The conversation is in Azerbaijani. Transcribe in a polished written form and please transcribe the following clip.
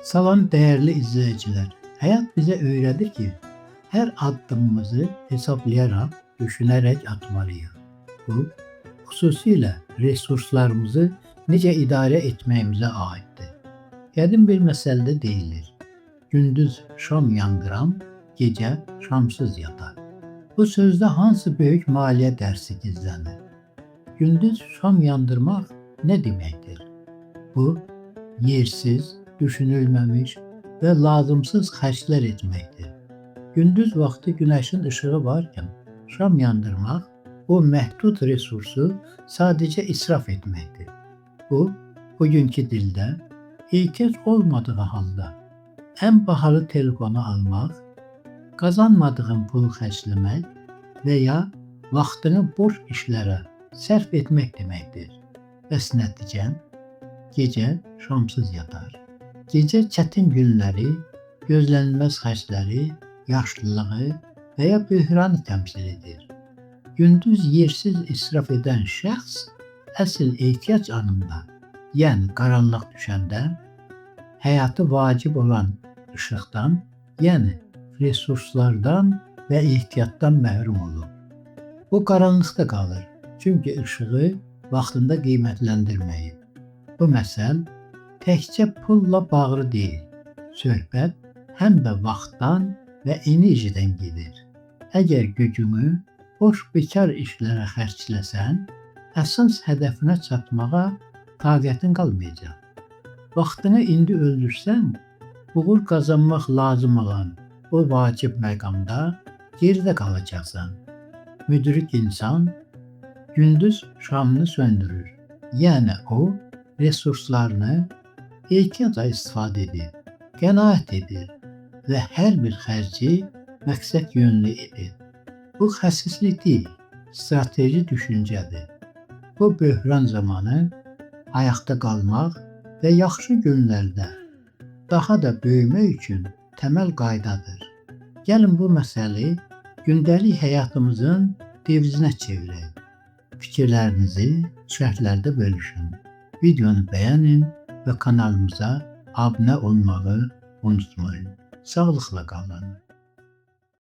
Salam değerli izleyiciler. Hayat bize öğretir ki her adımımızı hesaplayarak, düşünerek atmalıyız. Bu, xüsusilə resurslarımızı necə idarə etməyimizə aiddir. Qədim bir məsəldə deyilir: gündüz şam yandıran, gecə şamsız yatar. Bu sözdə hansı böyük maliyyə dərsi gizlənir? Gündüz şam yandırmaq nə deməkdir? Bu, yersiz, düşünülmemiş ve lazımsız xərclər etməkdir. Gündüz vaxtı günəşin ışığı varkən şam yandırmaq, o məhdud resursu sadəcə israf etməkdir. Bu, bugünkü dildə ehtiyac olmadığı halda ən bahalı telefonu almaq, qazanmadığın pulu xərcləmək və ya vaxtını boş işlərə sərf etmək deməkdir. Bəs nəticən? Gecə şamsız yatar. Gecə çətin günləri, gözlənilməz xərcləri, yaşlılığı və ya böhranı təmsil edir. Gündüz yersiz israf edən şəxs əsl ehtiyac anında, yəni qaranlıq düşəndə həyatı vacib olan işıqdan, yəni resurslardan və ehtiyatdan məhrum olur. O qaranlıqda qalır, çünki işığı vaxtında qiymətləndirməyib. Bu məsəl təkcə pulla bağlı deyil. Söhbət həm də vaxtdan və enerjidən gedir. Əgər gücünü boş bekar işlərə xərcləsən, əsas hədəfinə çatmağa taqətin qalmayacaq. Vaxtını indi öldürsən, uğur qazanmaq lazım olan o vacib məqamda geridə qalacaqsan. Müdrik insan gündüz şamını söndürür. Yəni o, resurslarını ehtiyatla istifadə edir, qənaət edir və hər bir xərci məqsəd yönlü edir. Bu xəsislik deyil, strateji düşüncədir. Bu böhran zamanı ayaqda qalmaq və yaxşı günlərdə daha da böyümək üçün təməl qaydadır. Gəlin bu məsələ gündəlik həyatımızın devizinə çevirək. Fikirlərinizi şərhlərdə bölüşün. Videonu beğenin ve kanalımıza abone olmayı unutmayın. Sağlıkla kalın.